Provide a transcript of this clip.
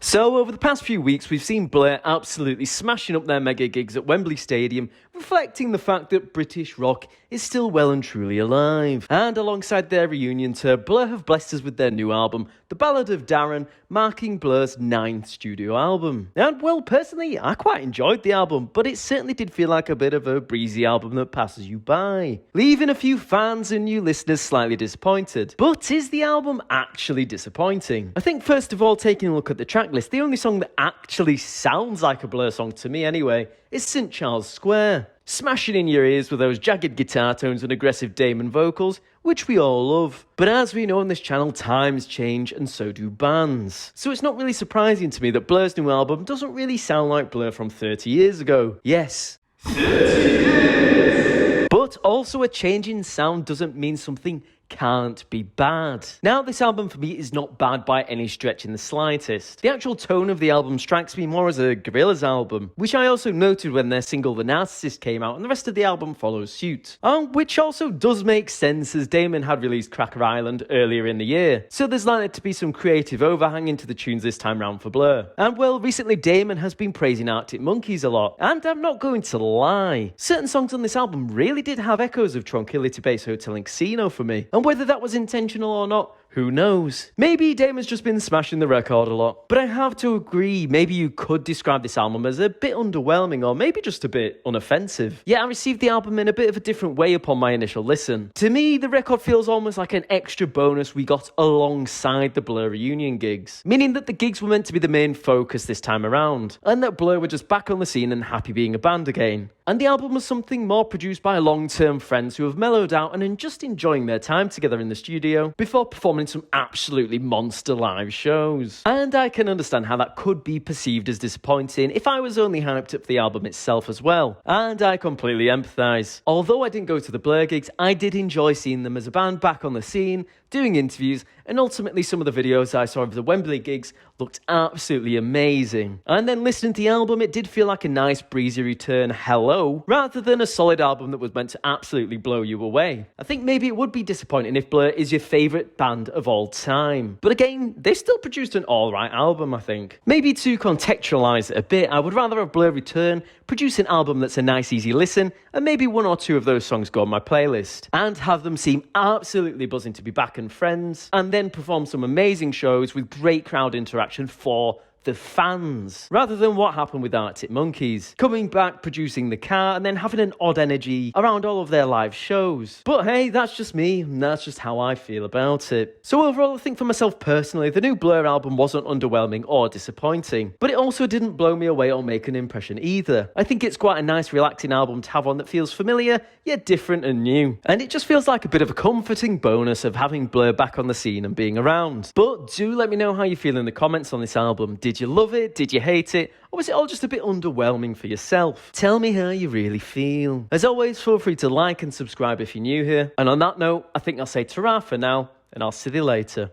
So, over the past few weeks, we've seen Blur absolutely smashing up their mega gigs at Wembley Stadium, reflecting the fact that British rock is still well and truly alive. And alongside their reunion tour, Blur have blessed us with their new album, The Ballad of Darren, marking Blur's 9th studio album. And well, personally, I quite enjoyed the album, but it certainly did feel like a bit of a breezy album that passes you by, leaving a few fans and new listeners slightly disappointed. But is the album actually disappointing? I think first of all, taking a look at the track list, the only song that actually sounds like a Blur song to me anyway is St. Charles Square, smashing in your ears with those jagged guitar tones and aggressive Damon vocals, which we all love. But as we know on this channel, times change and so do bands. So it's not really surprising to me that Blur's new album doesn't really sound like Blur from 30 years ago. Yes, 30 years! But also a change in sound doesn't mean something can't be bad. Now, this album for me is not bad by any stretch in the slightest. The actual tone of the album strikes me more as a Gorillaz album, which I also noted when their single The Narcissist came out, and the rest of the album follows suit. Which also does make sense as Damon had released Cracker Island earlier in the year, so there's likely to be some creative overhang into the tunes this time round for Blur. And well, recently Damon has been praising Arctic Monkeys a lot, and I'm not going to lie, certain songs on this album really did have echoes of Tranquility Base Hotel and Casino for me. And whether that was intentional or not, who knows? Maybe Damon's just been smashing the record a lot. But I have to agree, maybe you could describe this album as a bit underwhelming or maybe just a bit unoffensive. Yet I received the album in a bit of a different way upon my initial listen. To me, the record feels almost like an extra bonus we got alongside the Blur reunion gigs, meaning that the gigs were meant to be the main focus this time around, and that Blur were just back on the scene and happy being a band again. And the album was something more produced by long-term friends who have mellowed out and are just enjoying their time together in the studio before performing some absolutely monster live shows. And I can understand how that could be perceived as disappointing if I was only hyped up for the album itself as well. And I completely empathise. Although I didn't go to the Blur gigs, I did enjoy seeing them as a band back on the scene, doing interviews, and ultimately some of the videos I saw of the Wembley gigs looked absolutely amazing. And then listening to the album, it did feel like a nice breezy return hello, rather than a solid album that was meant to absolutely blow you away. I think maybe it would be disappointing if Blur is your favourite band of all time. But again, they still produced an alright album, I think. Maybe to contextualise it a bit, I would rather have Blur return, produce an album that's a nice easy listen, and maybe one or two of those songs go on my playlist, and have them seem absolutely buzzing to be back and friends, and then perform some amazing shows with great crowd interaction for the fans, rather than what happened with Arctic Monkeys, coming back, producing the car, and then having an odd energy around all of their live shows. But hey, that's just me, and that's just how I feel about it. So overall, I think for myself personally, the new Blur album wasn't underwhelming or disappointing, but it also didn't blow me away or make an impression either. I think it's quite a nice relaxing album to have on that feels familiar, yet different and new. And it just feels like a bit of a comforting bonus of having Blur back on the scene and being around. But do let me know how you feel in the comments on this album. Did you love it? Did you hate it? Or was it all just a bit underwhelming for yourself? Tell me how you really feel. As always, feel free to like and subscribe if you're new here. And on that note, I think I'll say ta-ra for now, and I'll see you later.